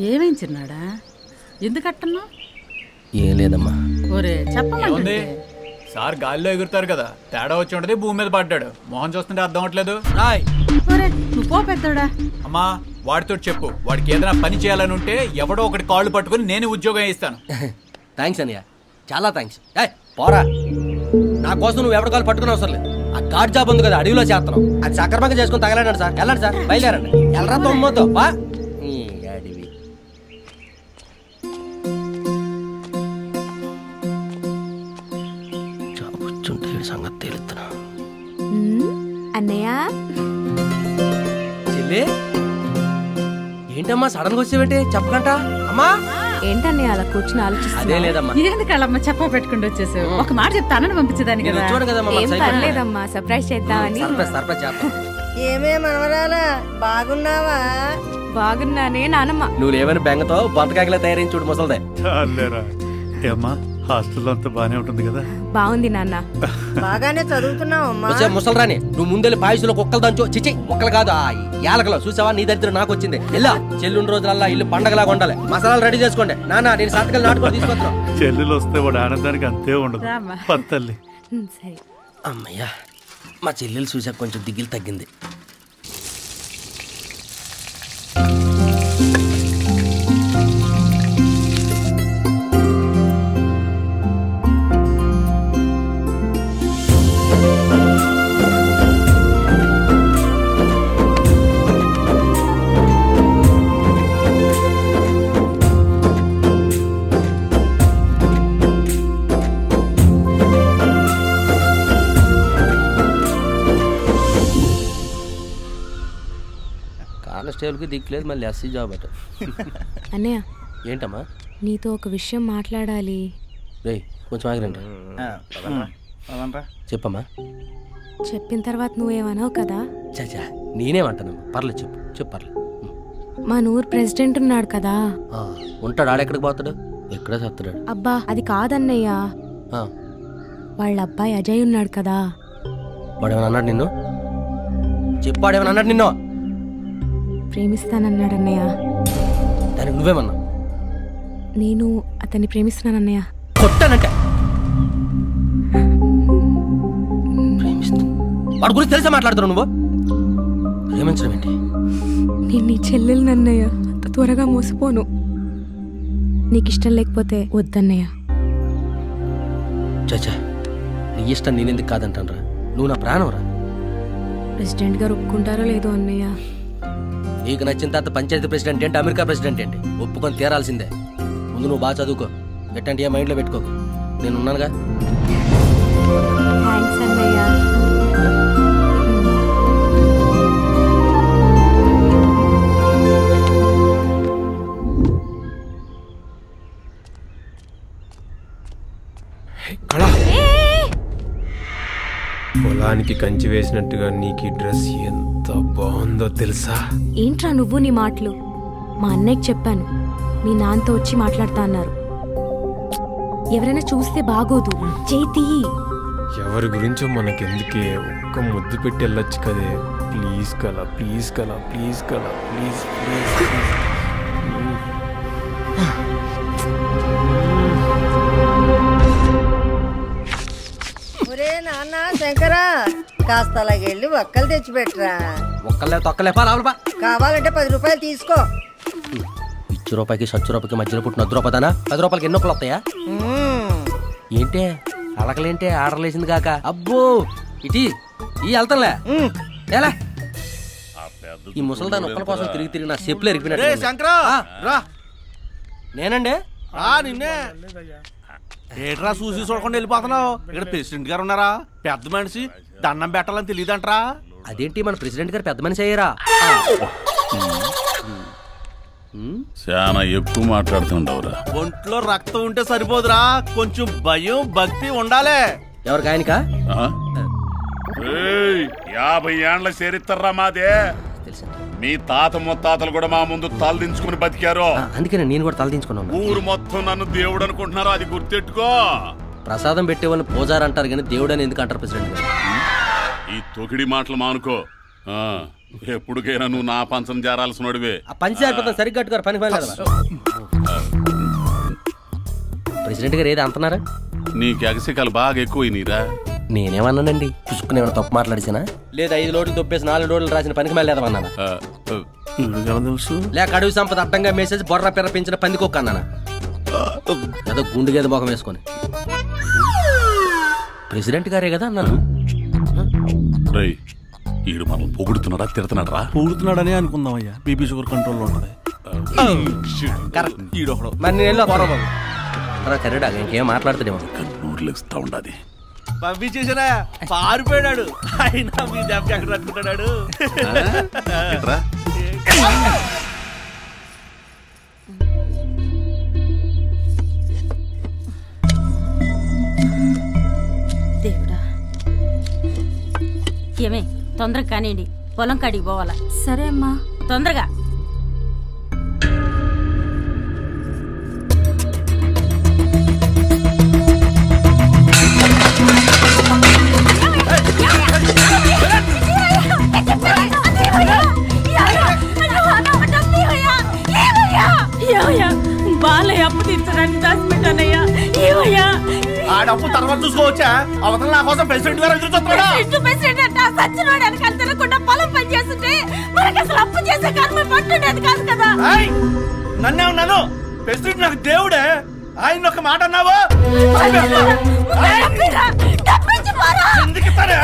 ఏమేం చిన్నాడా? ఎందుకట్టన్నా? ఏం లేదమ్మా. ఒరే చెప్పమండి. సార్ గాలిలో ఎగురుతారు కదా, తేడా వచ్చి ఉంటది, భూమి మీద పడ్డాడు. మోహన్ చూస్తుంటే అర్థం అవట్లేదు. నువ్వు పో పెద్దోడా. అమ్మా వాడితో చెప్పు, వాడికి ఏదైనా పని చేయాలని ఉంటే ఎవడో ఒకటి కాళ్ళు పట్టుకుని నేను ఉద్యోగం ఇస్తాను. థ్యాంక్స్ అన్నయ్య, చాలా థ్యాంక్స్. పోరా, నా కోసం నువ్వు ఎవరి కాళ్ళు పట్టుకుని అవసరం లేదు. ఆ గాడ్ జాబ్ ఉంది కదా, అడవిలో చేస్తున్నాం, అది సక్రమంగా చేసుకుని తగలండి సార్. వెళ్ళండి సార్, బయలుదేరండి. ఎల్లరా తొమ్మతో బా అడవి. జాబ్ వచ్చుంటే సంగతి తేలుతున్నా. అన్నయ్య చెల్లి, ఏంటమ్మా సడన్ గా వచ్చేవేంటి? చెప్పకంట. అమ్మా ఏంటన్నయ్య అలా కూర్చుని ఆలోచిస్తా? అదే లేదమ్మా. ఎందుకమ్మా చెప్ప పెట్టుకుంటూ వచ్చేసావు? ఒక మాట చెప్తానని పంపించేదాన్ని కదా. ఏం పర్లేదమ్మా, సర్ప్రైజ్ చేద్దామని. సర్ప్రైజ్ చేద్దాం. ఏమే మనవరాలా, బాగున్నావా? బాగున్నానే నానమ్మ. నువ్వు లేవని బెంగతో బొంతకాయలా తయారైంది చూడు ముసలిదే. ఏమ్మా హాస్టల్లో అంతా బానే ఉంటుంది కదా? బాగుంది నాన్న. బాగానే చదువుతున్నావమ్మా. ముసలరాని, నువ్వు ముందెళ్ళి పాయసులో కుక్కలు దంచు. చిచ్చి కుక్కలు కాదు, యాలకలో. చూసావా, నీ దరిద్రం నాకు వచ్చింది. ఎలా చెల్లుండి రోజులల్లా ఇల్లు పండగలాగా ఉండాలి. మసాలాలు రెడీ చేసుకోండి. నాన్న నేను సంతకాలు నాటుకొని తీసుకొస్తాను. చెల్లెలు వస్తే వాడు ఆనందానికి అంతే ఉండదు. పత్తల్లి. సరే అమ్మయ్యా, మా చెల్లెలు చూసాక కొంచెం దిగులు తగ్గింది. కానిస్టేబుల్కి దిక్కులేదు, మళ్ళీ ఎస్సీ జాబ్ అట. అన్నయ్య ఏంటమ్మా? నీతో ఒక విషయం మాట్లాడాలి. రేయ్ కొంచెం ఆగిరండి. చెప్పమ్మా. చెప్పిన తర్వాత నువ్వేమన్నావు కదా? చాచా నేనేమంటానమ్మా, పర్లేదు చెప్పు చెప్పు, పర్లేదు. మా ఊరు ప్రెసిడెంట్ ఉన్నాడు కదా. ఉంటాడు. ఆడెక్కడికి పోతాడు? ఎక్కడే చెప్తాడు. అబ్బా అది కాదన్నయ్య, వాళ్ళ అబ్బాయి అజయ్ ఉన్నాడు కదా. వాడేమన్నా అన్నాడు నిన్ను? చెప్పాడేమన్నా అన్నాడు నిన్ను? ప్రేమిస్తానన్నాడన్నయ్య. దానికి నువ్వేమన్నా? నేను అతన్ని ప్రేమిస్తున్నానన్నయ్య. కొట్టానంటే ప్రేమిస్తా. వాడి గురించి తెలిసే మాట్లాడుతున్నావు నువ్వు? ప్రేమించడం ఏంటి? నేను నీ చెల్లెలనన్నయ్య, అంత త్వరగా మోసపోను. నీకు ఇష్టం లేకపోతే వద్దన్నయ్య. చాచా నీ ఇష్టం నేనెందుకు కాదంటానరా? నువ్వు నా ప్రాణం రా. ప్రెసిడెంట్ గారు ఒప్పుకుంటారో లేదో అన్నయ్య. నీకు నచ్చిన తర్వాత పంచాయతీ ప్రెసిడెంట్ ఏంటి, అమెరికా ప్రెసిడెంట్ ఏంటి, ఒప్పుకొని తీరాల్సిందే. ముందు నువ్వు బాగా చదువుకో, ఎట్టంటే ఏ మైండ్లో పెట్టుకోకు. నేను ఉన్నానుగా. థ్యాంక్స్ అన్నయ్య. పొలానికి కంచి వేసినట్టుగా నీకు ఈ డ్రెస్ ఎంత బాగుందో తెలుసా? ఏంట్రా నువ్వు నీ మాటలు? మా అన్నయ్యకి చెప్పాను, మీ నాన్నతో వచ్చి మాట్లాడతా అన్నారు. ఎవరైనా చూస్తే బాగోదు. చేతి ఎవరి గురించో మనకెందుకే, ఒక్క ముద్దు పెట్టి వెళ్ళొచ్చు కదే. ప్లీజ్ కలా, ప్లీజ్ కలా, ప్లీజ్ కలా, ప్లీజ్ ప్లీజ్ ప్లీజ్. ఒరే నాన్న శంకరా, కాస్త అలాగెళ్ళి ఒక్కలు తెచ్చిపెట్టరా. ఒక్కలే తొక్కలే పా, రావులు పా. కావాలంటే 10 రూపాయలు తీసుకో. ఇచ్చి రూపాయికి సచ్చు రూపాయికి మధ్యలో పుట్టిన 10 రూపాయనా? 10 రూపాయలకి ఎన్నొక్కలు వస్తాయా? ఏంటే అలకలేంటే ఆర్డర్ వేసింది కాక. అబ్బో ఇటీ ఈ వెళ్తాంలే. ఎలా ఈ ముసలిదాని ఒక్కల కోసం తిరిగి తిరిగి నా చెప్పులు ఎరిగిపోయినట్టు. నేనండి. నిన్నే ఏట్రా చూసి చూడకుండా వెళ్ళిపోతున్నావు? ఇక్కడ ప్రెసిడెంట్ గారు ఉన్నారా? పెద్ద మనిషి, దండం పెట్టాలని తెలియదంటరా? అదేంటి మన ప్రెసిడెంట్ గారు పెద్ద మనిషి అయ్యారా? చాలా ఎక్కువ మాట్లాడుతుండవురా. ఒంట్లో రక్తం ఉంటే సరిపోదురా, కొంచెం భయం భక్తి ఉండాలే. ఎవరికి ఆయనకా? 50 ఏండ్ల చరిత్రరా మాదే. మీ తాత ముత్తాతలు కూడా మా ముందు తలదించుకుని బతికారు. అందుకే నేను కూడా తలదించుకున్నాను. ఊరు మొత్తం నన్ను దేవుడు అనుకుంటున్నారు, అది గుర్తెట్టుకో. ప్రసాదం పెట్టేవాళ్ళని పూజారు అంటారు కానీ దేవుడు అని ఎందుకు అంటారు ప్రెసిడెంట్ గారు? ఈ తొకిడి మాటలు మానుకో. ఎప్పటికైనా నువ్వు నా పంచం చేరాల్సినోడివే. ఆ పంచి అయిపోతాను సరిగ్గా కట్టుకోరు పని ప్రెసిడెంట్ గారు ఏది అంటున్నారా? నీ ఎగసికలు బాగా ఎక్కువైనీరా. నేనేమన్నానండి? పుసుక్కుని ఏమైనా తప్పు మాట్లాడిసినా? లేదా 5 లోడ్లు దొబ్బేసి 4 లోడ్లు రాసిన పనికి మేలేదమన్నానా? తెలుసు లేక అడవి సంపద అడ్డంగా మెసేజ్ బొర్ర పెర్ర పెంచిన పందికొక్క అన్నానా? ఏదో గుండు గేద మొఖం వేసుకొని ప్రెసిడెంట్ గారే కదా అన్నాను. ఈడు మనం పొగుడుతున్నాడా తిడుతున్నాడు రా? పొగుడుతున్నాడని అనుకుందామయ్యా. బీపీ షుగర్ కంట్రోల్లో ఉంటుంది. మరి నేను కరెక్డా ఇంకేం మాట్లాడుతాడేమో. నూరులు ఇస్తా ఉండాది. పంపించేసారా? పారిపోయాడు. అయినా మీ దెబ్బ ఎక్కడ అనుకుంటాడు. దేవుడా, ఏమే తొందరగా కానివ్వండి, పొలం కాడికి పోవాలా. సరే అమ్మా, తొందరగా. బాలయ్య అప్పు తీర్చడానికి దాచిపెట్టానయ్యా. ఏమయ్యా ఆ డబ్బు తర్వాత చూసుకోవచ్చా? అవతల నా కోసం ప్రెసిడెంట్ గారు ఎదురు చూస్తున్నాడా? సచ్చినోడు వెనకాల తినకుండా పొలం పని చేస్తుంటే మనకి అసలు అప్పు చేసే కర్మ పట్టుండేది కాదు కదా. నన్నే ఉన్నాను. ప్రెసిడెంట్ నాకు దేవుడే. ఆయన ఒక మాట అన్నావా? ఎందుకు ఇస్తాడే?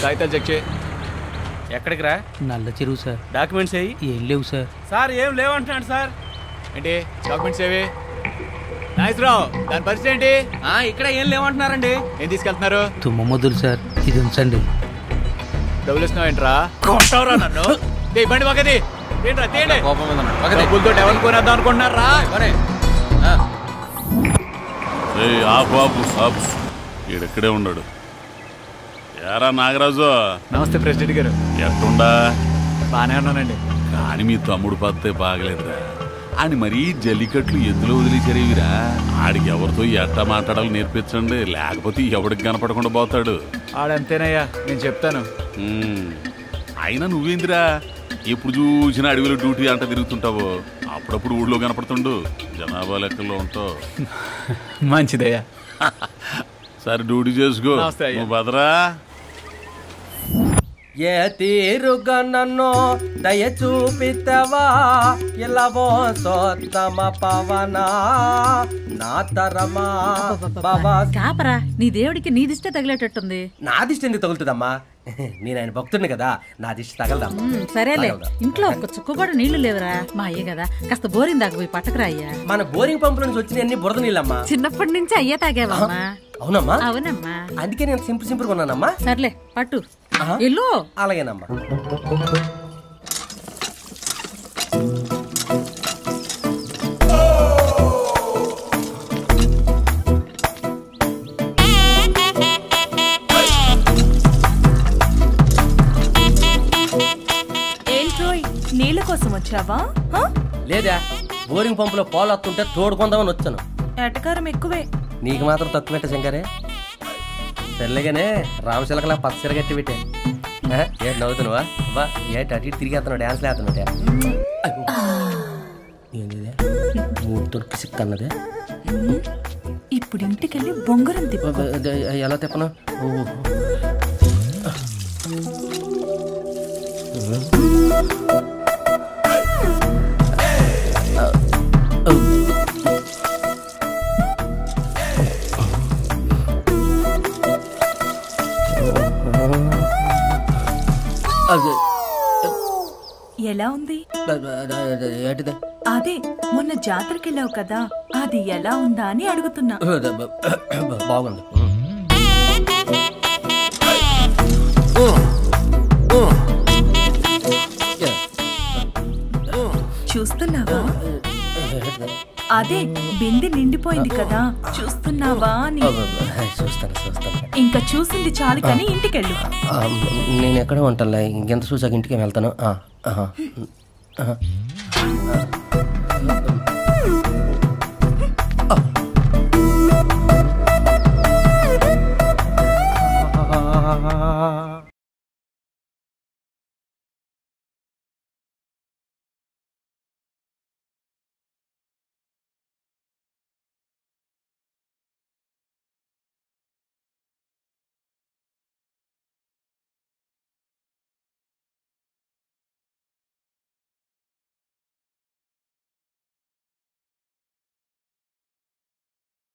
కాగితాలు చెక్ చేయి. ఎక్కడికి రా? నల్ల చెరువు సార్. డాక్యుమెంట్స్ అయ్యి ఏం లేవు సార్. సార్ ఏం లేవంటున్నాడు సార్. ఏంటి డాక్యుమెంట్స్ ఏవి? నాగేశ్వరరావు, దాని పరిస్థితి ఏంటి? ఇక్కడ ఏం లేవంటున్నారండి. ఏం తీసుకెళ్తున్నారు? తుమ్మ మొదలు సార్, ఇది ఉంచండి. డబ్బులు ఇస్తున్నావు ఏంట్రా? కొంటావురా నన్ను? బండి పక్కది ఏంట్రా? తీయండి. డబ్బులతో డెవల్ కొనేద్దాం అనుకుంటున్నారా? ఈడెక్కడే ఉన్నాడు. యారా నాగరాజు. నమస్తే ప్రెసిడెంట్ గారు. ఎట్టుండా? బానే ఉన్నానండి. కానీ మీ తమ్ముడు పత్తే బాగలేదురా. అని మరీ జల్లికట్లు ఎద్దులో వదిలేసరివిరా. ఆడికి ఎవరితో ఎట్టా మాట్లాడాలో నేర్పించండి, లేకపోతే ఎవడికి కనపడకుండా పోతాడు. ఆడంతేనయ్యా, నేను చెప్తాను. అయినా నువ్వేందిరా ఎప్పుడు చూసినా అడవిలో డ్యూటీ అంట తిరుగుతుంటావు? అప్పుడప్పుడు ఊళ్ళో కనపడుతుండు, జనాభా లెక్కల్లో ఉంటావు. మంచిదయ్యా. సరే డ్యూటీ చేసుకో. నువ్వు భద్రా. ఏ తీరుగా నన్ను దయ చూపితవా ఇలావో సోత్తమ పవన నా తరమా బాబా. కాపరా, నీ దేవుడికి నీ దిష్టే తగిలేటట్టుంది. నా దిష్టి ఎందుకు తగులుతుందమ్మా? నేను ఆయన భక్తుడిని కదా, నా దిష్టి తగలదమ్మా. సరేలే, ఇంట్లో ఒక చుక్క కూడా నీళ్లు లేవురా. మా అయ్యే కదా, కాస్త బోరింగ్ దాకపోయి పట్టకురా అయ్యా. మన బోరింగ్ పంపుల నుంచి వచ్చిన అన్ని బురద నీళ్ళమ్మా. చిన్నప్పటి నుంచి అయ్యే తాగేవమ్మా. అవునమ్మా? అవునమ్మా. అందుకే నేను సింపుల్ కొన్నానమ్మా. సర్లే పట్టు ఇల్లు. అలాగేనమ్మా. నీళ్ళ కోసం వచ్చావా? లేదా బోరింగ్ పంపులో పాలు వస్తుంటే తోడుకుందామని వచ్చాను. ఎటకారం ఎక్కువే. నీకు మాత్రం తక్కువ శంకరే. తెల్లగానే రామశిలకలా పచ్చర గట్టి పెట్టే. ఏ నవ్వుతున్నావా? బా ఏట అటు ఇటు తిరిగేస్తున్నావు, డాన్స్ లేస్తున్నావు. ఏంటిదే మూడుతో పిసిక్ అన్నదే. ఇప్పుడు ఇంటికెళ్ళి బొంగరం తిప్పు. ఎలా తిప్పను? ఎలా ఉంది? ఏంటిదే? అదే మొన్న జాతరకి వెళ్ళావు కదా, అది ఎలా ఉందా అని అడుగుతున్నా. బాగుంది. చూస్తున్నావా? అదే బింది నిండిపోయింది కదా, చూస్తున్నావా అని. చూస్తాను. ఇంకా చూసింది చాలు కానీ ఇంటికెళ్ళు. నేను ఎక్కడ ఉంటానులే, ఇంకెంత చూసాక ఇంటికి వెళ్తాను.